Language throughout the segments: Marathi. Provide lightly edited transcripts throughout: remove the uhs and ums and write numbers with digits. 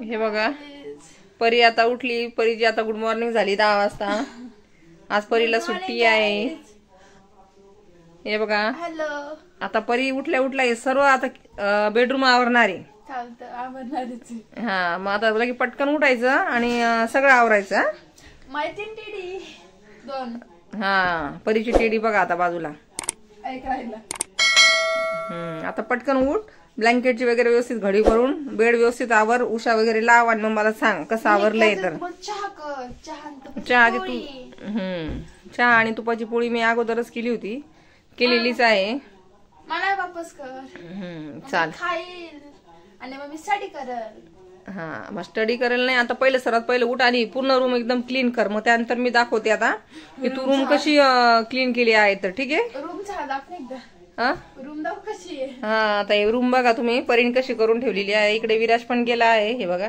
हे बघा परी आता उठली. परीची आता गुड मॉर्निंग झाली 10 वाजता. आज परीला सुट्टी आहे. हे बघा आता परी उठल्या उठल्या हे सर्व आता बेडरूम आवरणार आहे. हा मग आता लगे पटकन उठायचं आणि सगळं आवरायचं. हा परीची टेडी बघा आता बाजूला. आता पटकन उठ. ब्लँकेटची वगैरे व्यवस्थित घडी भरून बेड व्यवस्थित आवर. उषा वगैरे लाव आणि मग मला सांग कसं आवरलंय. तर चहा आधी तू चहा आणि तुपाची पोळी मी अगोदरच केली होती. केलेलीच आहे. मला वापस कर. चाल आणि मग मी स्टडी करल. हा मग स्टडी करेल नाही. आता पहिलं सर्वात पहिलं उठ आणि पूर्ण रूम एकदम क्लीन कर. मग त्यानंतर मी दाखवते आता की तू रूम कशी क्लीन केली आहे. तर ठीक आहे. रूम दाखव एकदा. रूम दाखव कशी आहे. हा आता हे रूम बघा तुम्ही परीने कशी करून ठेवलेली आहे. इकडे विराज पण गेला आहे. हे बघा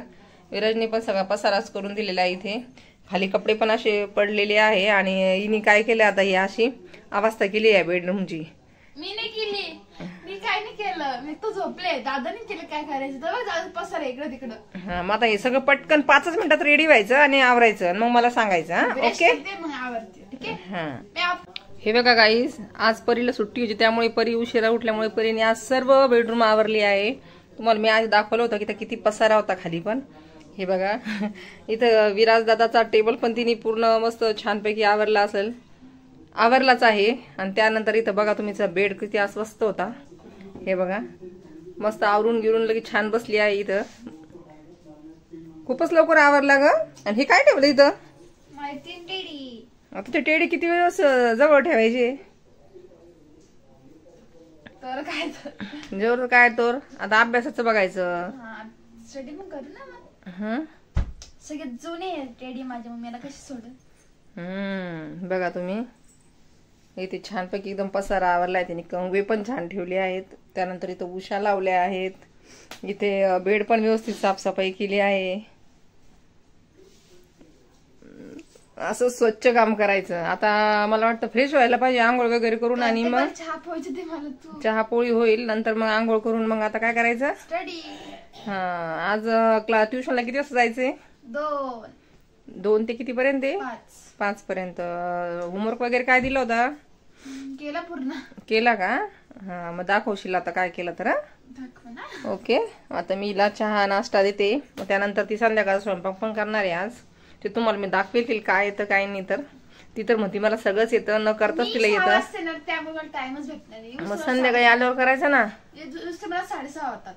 विराजने पण सगळा पसाराच करून दिलेला आहे. इथे खाली कपडे पण असे पडलेले आहे. आणि हिने काय केलं आता ही अशी अवस्था केली आहे बेडरूमची. मी नाही केली. मी काय नाही केलं. मी तो झोपले. दादाने केलं काय करायचं तर पसार इकडं तिकडं. हा मग आता हे सगळं पटकन 5 मिनिटात रेडी व्हायचं आणि आवरायचं. मग मला सांगायचं. ओके हे बघा गाईस आज परीला सुट्टी होती त्यामुळे परी उशिरा उठल्यामुळे परीने आज सर्व बेडरूम आवरली आहे. तुम्हाला मी आज दाखवलं होतं की किती पसारा होता खाली पण. हे बघा इथं विराज दादाचा टेबल पण तिने पूर्ण मस्त छानपैकी आवरला असेल. आवरलाच आहे. आणि त्यानंतर इथं बघा तुम्हीचा बेड किती अस्वस्थ होता. हे बघा मस्त आवरून गिरून लगेच छान बसली आहे. इथं खूपच लवकर आवरला ग. आणि हे काय ठेवलं इथं. आता ते टेडी किती वेळेस जवळ ठेवायचे. तर काय जवळ काय तर आता अभ्यासाचं बघायचं. स्टडी पण करू ना. सगळे जुने टेडी माझ्या मम्मीला कशी सोडत. बघा तुम्ही इथे छानपैकी एकदम पसारा आवरलाय. त्याने कंगवे पण छान ठेवले आहेत. त्यानंतर इथं उशा लावल्या आहेत. इथे बेड पण व्यवस्थित साफसफाई केली आहे. असं स्वच्छ काम करायचं. आता मला वाटतं फ्रेश व्हायला पाहिजे आंघोळ वगैरे करून आणि मग चहा पोळी होईल. नंतर मग आंघोळ करून मग आता काय करायचं. स्टडी. हा आज ट्युशनला किती वाजता जायचंय. 2 ते किती पर्यंत. 5 पर्यंत. होमवर्क वगैरे काय दिला होता. केला पूर्ण. केला का. हा मग दाखवशील आता काय केलं तर. ओके आता मी हिला चहा नाश्ता देते. मग त्यानंतर ती संध्याकाळ स्वयंपाक पण करणार आहे आज. ते तुम्हाला मी दाखवेल काय येतं काय नाही. तर ती तर म्हणते मला सगळंच येतं न करताच तिला येतं. मग संध्याकाळी आल्यावर करायचं ना. 6:30 होतात.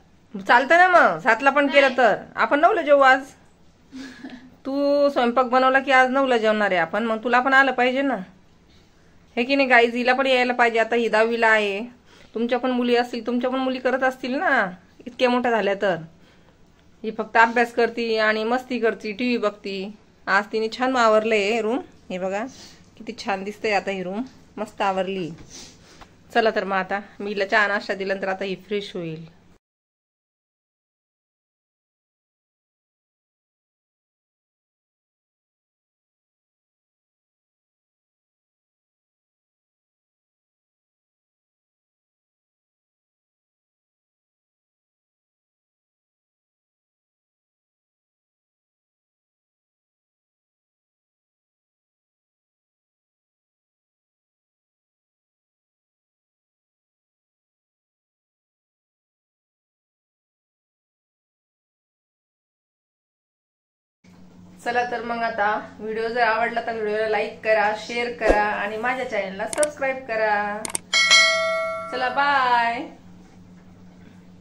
चालतं ना मग 7ला पण केलं तर. आपण 9ला जेवू आज. तू स्वयंपाक बनवला की आज 9ला जेवणार आहे आपण. मग तुला पण आलं पाहिजे ना. हे की नाही गाईज. हिला पण यायला पाहिजे. आता ही 10वीला आहे. तुमच्या पण मुली असतील. तुमच्या पण मुली करत असतील ना इतक्या मोठ्या झाल्या तर. ही फक्त अभ्यास करती आणि मस्ती करती टीव्ही बघती. आज तिने छान आवरलंय रूम. हे बघा किती छान दिसतंय. आता ही रूम मस्त आवरली. चला तर मग आता मी हिला चहा नाश्ता दिल्यानंतर आता ही फ्रेश होईल. चला तर मग आता व्हिडिओ जर आवडला तर व्हिडिओला लाईक करा, शेअर करा आणि माझ्या चॅनलला सबस्क्राईब करा. चला बाय.